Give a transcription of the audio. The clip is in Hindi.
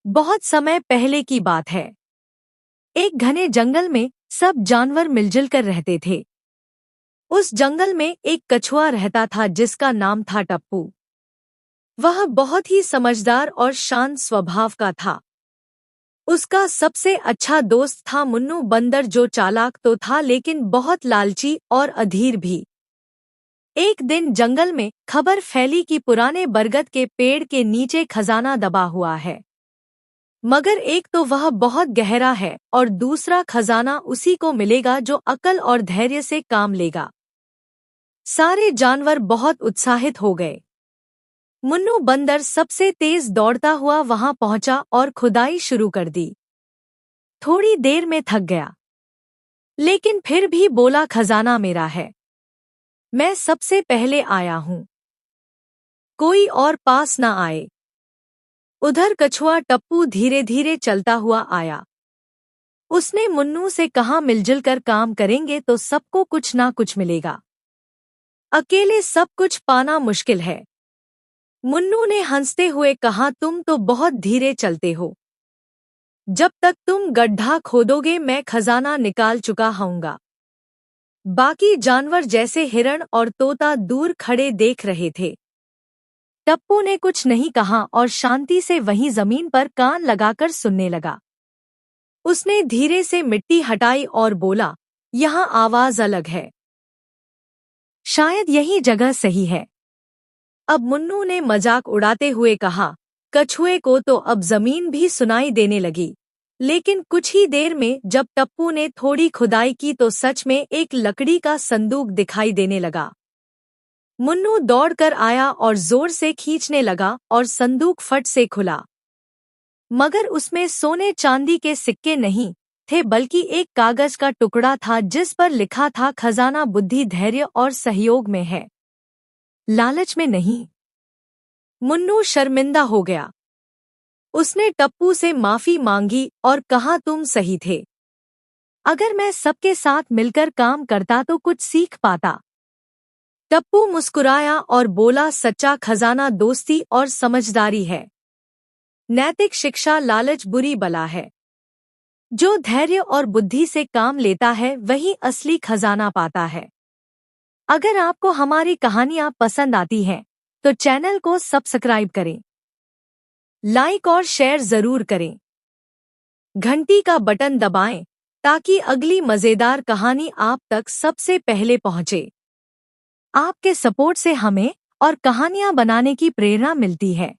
बहुत समय पहले की बात है। एक घने जंगल में सब जानवर मिलजुल कर रहते थे। उस जंगल में एक कछुआ रहता था जिसका नाम था टप्पू। वह बहुत ही समझदार और शांत स्वभाव का था। उसका सबसे अच्छा दोस्त था मुन्नू बंदर, जो चालाक तो था लेकिन बहुत लालची और अधीर भी। एक दिन जंगल में खबर फैली कि पुराने बरगद के पेड़ के नीचे खजाना दबा हुआ है। मगर एक तो वह बहुत गहरा है और दूसरा खजाना उसी को मिलेगा जो अक्ल और धैर्य से काम लेगा। सारे जानवर बहुत उत्साहित हो गए। मुन्नू बंदर सबसे तेज दौड़ता हुआ वहां पहुंचा और खुदाई शुरू कर दी। थोड़ी देर में थक गया, लेकिन फिर भी बोला, खजाना मेरा है, मैं सबसे पहले आया हूं, कोई और पास न आए। उधर कछुआ टप्पू धीरे धीरे चलता हुआ आया। उसने मुन्नू से कहा, मिलजुल कर काम करेंगे तो सबको कुछ ना कुछ मिलेगा, अकेले सब कुछ पाना मुश्किल है। मुन्नू ने हंसते हुए कहा, तुम तो बहुत धीरे चलते हो, जब तक तुम गड्ढा खोदोगे मैं खजाना निकाल चुका होऊंगा। बाकी जानवर जैसे हिरण और तोता दूर खड़े देख रहे थे। टप्पू ने कुछ नहीं कहा और शांति से वहीं जमीन पर कान लगाकर सुनने लगा। उसने धीरे से मिट्टी हटाई और बोला, यहाँ आवाज अलग है, शायद यही जगह सही है। अब मुन्नू ने मजाक उड़ाते हुए कहा, कछुए को तो अब जमीन भी सुनाई देने लगी। लेकिन कुछ ही देर में जब टप्पू ने थोड़ी खुदाई की तो सच में एक लकड़ी का संदूक दिखाई देने लगा। मुन्नू दौड़कर आया और जोर से खींचने लगा और संदूक फट से खुला। मगर उसमें सोने चांदी के सिक्के नहीं थे, बल्कि एक कागज का टुकड़ा था जिस पर लिखा था, खजाना बुद्धि, धैर्य और सहयोग में है, लालच में नहीं। मुन्नू शर्मिंदा हो गया। उसने टप्पू से माफी मांगी और कहा, तुम सही थे, अगर मैं सबके साथ मिलकर काम करता तो कुछ सीख पाता। टप्पू मुस्कुराया और बोला, सच्चा खजाना दोस्ती और समझदारी है, नैतिक शिक्षा, लालच बुरी बला है। जो धैर्य और बुद्धि से काम लेता है वही असली खजाना पाता है। अगर आपको हमारी कहानियां पसंद आती हैं तो चैनल को सब्सक्राइब करें, लाइक और शेयर जरूर करें, घंटी का बटन दबाएं ताकि अगली मजेदार कहानी आप तक सबसे पहले पहुंचे। आपके सपोर्ट से हमें और कहानियां बनाने की प्रेरणा मिलती है।